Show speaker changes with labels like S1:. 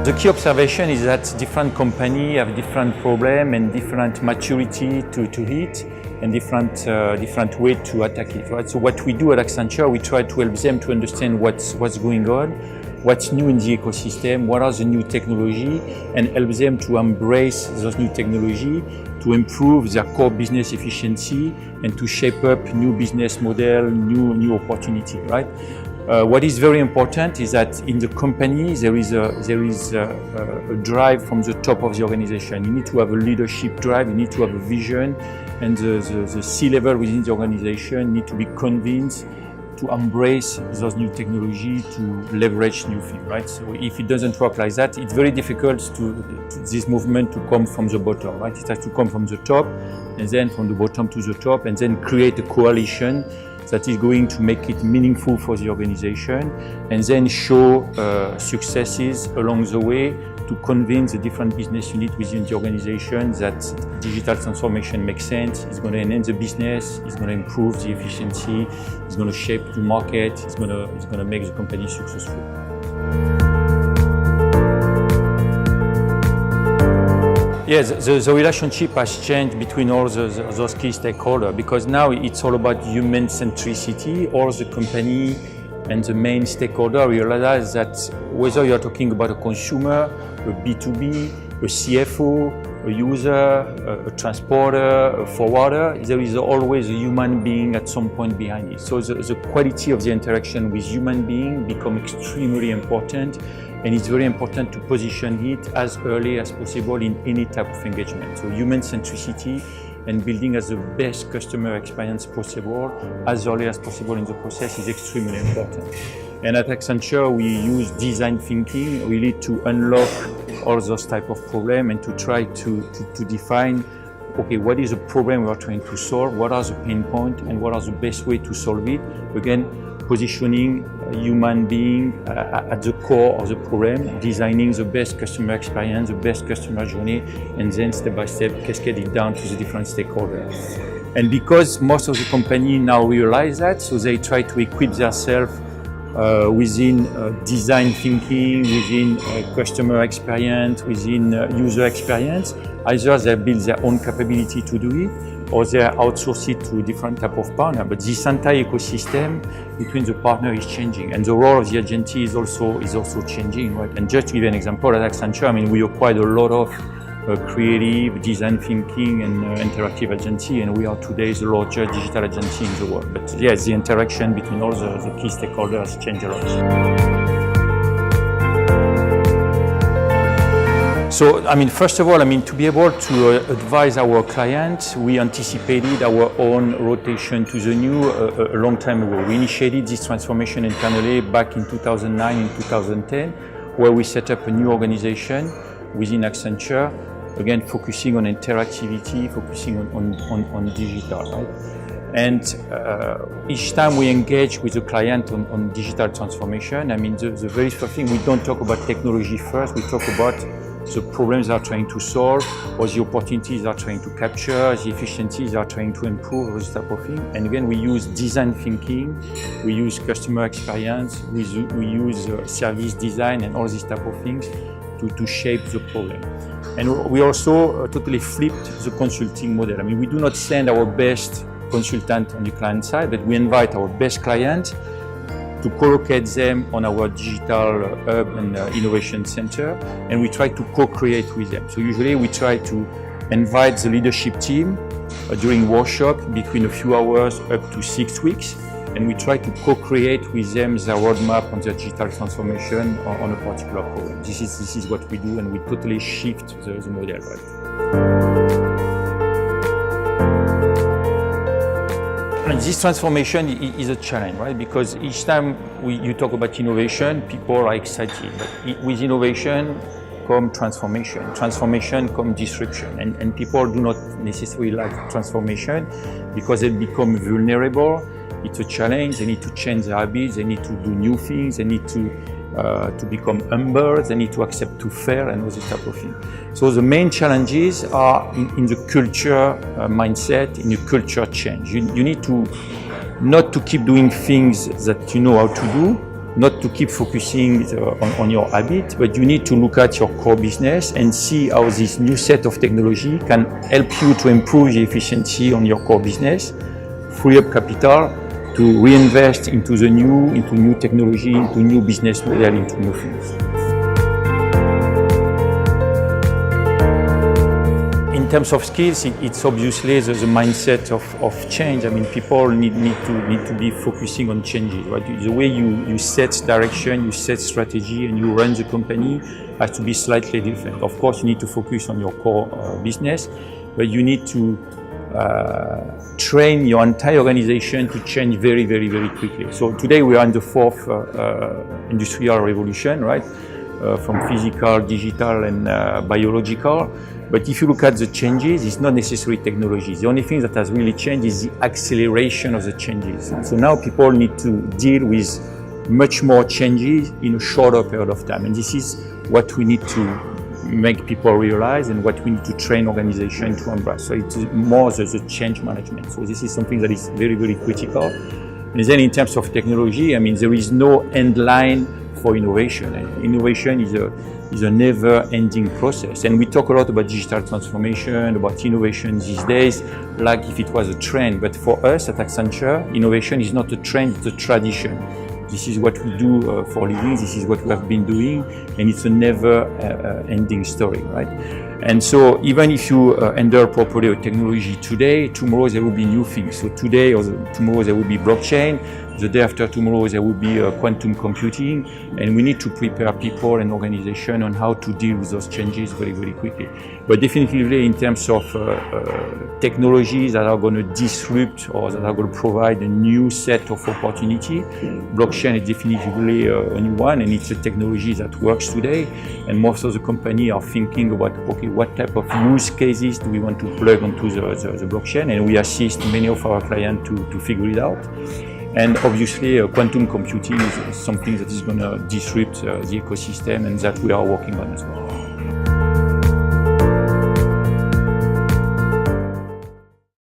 S1: the key observation is that different companies have different problems and different maturity to hit and different way to attack it, right? So what we do at Accenture, we try to help them to understand what's going on, what's new in the ecosystem, what are the new technology, and help them to embrace those new technology, to improve their core business efficiency, and to shape up new business model, new opportunity, right? What is very important is that in the company there is a drive from the top of the organization. You need to have a leadership drive, you need to have a vision, and the C-level within the organization need to be convinced to embrace those new technology, to leverage new things, right? So if it doesn't work like that, it's very difficult to this movement to come from the bottom, right? It has to come from the top, and then from the bottom to the top, and then create a coalition that is going to make it meaningful for the organization, and then show successes along the way to convince the different business units within the organization that digital transformation makes sense, it's going to enhance the business, it's going to improve the efficiency, it's going to shape the market, it's going to make the company successful. Yes, the relationship has changed between all those key stakeholders, because now it's all about human centricity. All the company and the main stakeholder realize that whether you're talking about a consumer, a B2B, a CFO, a user, a transporter, a forwarder, there is always a human being at some point behind it. So the quality of the interaction with human being become extremely important, and it's very important to position it as early as possible in any type of engagement. So human centricity and building as the best customer experience possible as early as possible in the process is extremely important. And at Accenture, we use design thinking really to unlock all those type of problems and to try to define, okay, what is the problem we are trying to solve, what are the pain points, and what are the best way to solve it. Again, positioning a human being at the core of the problem, designing the best customer experience, the best customer journey, and then step by step cascade it down to the different stakeholders. And because most of the company now realize that, so they try to equip themselves within design thinking, within customer experience, within user experience. Either they build their own capability to do it, or they outsource it to different type of partner. But this entire ecosystem between the partner is changing, and the role of the agency is also changing, right? And just to give you an example, at Accenture, I mean, we acquired a lot of creative, design thinking, and interactive agency, and we are today the largest digital agency in the world. But yes, the interaction between all the key stakeholders change a lot. So, I mean, first of all, I mean, to be able to advise our clients, we anticipated our own rotation to the new a long time ago. We initiated this transformation internally back in 2009 and 2010, where we set up a new organization within Accenture, again, focusing on interactivity, focusing on digital, right? And each time we engage with the client on digital transformation, I mean, the very first thing, we don't talk about technology first, we talk about the problems they are trying to solve, or the opportunities they are trying to capture, the efficiencies they are trying to improve, this type of thing. And again, we use design thinking, we use customer experience, we use service design and all these type of things to shape the problem. And we also totally flipped the consulting model. I mean, we do not send our best consultant on the client side, but we invite our best clients to co-locate them on our digital hub and innovation center, and we try to co-create with them. So usually we try to invite the leadership team during workshop between a few hours up to 6 weeks, and we try to co-create with them the roadmap on their digital transformation on a particular program. This is what we do, and we totally shift the model, right? And this transformation is a challenge, right? Because each time you talk about innovation, people are excited. But with innovation comes transformation. Transformation comes disruption. And people do not necessarily like transformation because they become vulnerable. It's a challenge. They need to change their habits. They need to do new things. They need to become humble. They need to accept to fail and all this type of thing. So the main challenges are in the culture mindset, in the culture change. You need to not to keep doing things that you know how to do, not to keep focusing on your habit, but you need to look at your core business and see how this new set of technology can help you to improve the efficiency on your core business, free up capital to reinvest into new technology, into new business model, into new things. In terms of skills, it's obviously the mindset of change. I mean, people need to be focusing on changes, right? The way you set direction, you set strategy, and you run the company has to be slightly different. Of course, you need to focus on your core business, but you need to train your entire organization to change very, very, very quickly. So today we are in the fourth industrial revolution, right? From physical, digital, and biological. But if you look at the changes, it's not necessarily technology. The only thing that has really changed is the acceleration of the changes. So now people need to deal with much more changes in a shorter period of time. And this is what we need to make people realize and what we need to train organizations to embrace. So it's more the change management. So this is something that is very, very critical. And then in terms of technology, I mean, there is no end line for innovation. And innovation is a never-ending process. And we talk a lot about digital transformation, about innovation these days, like if it was a trend. But for us at Accenture, innovation is not a trend, it's a tradition. This is what we do for a living, this is what we have been doing, and it's a never-ending story, right? And so even if you handle properly a technology today, tomorrow there will be new things. So today or tomorrow there will be blockchain, the day after tomorrow there will be quantum computing, and we need to prepare people and organization on how to deal with those changes very, very quickly. But definitely in terms of technologies that are going to disrupt or that are going to provide a new set of opportunity, blockchain is definitely a new one, and it's a technology that works today. And most of the companies are thinking about, okay, what type of use cases do we want to plug onto the blockchain, and we assist many of our clients to figure it out. And obviously, quantum computing is something that is going to disrupt the ecosystem, and that we are working on as well.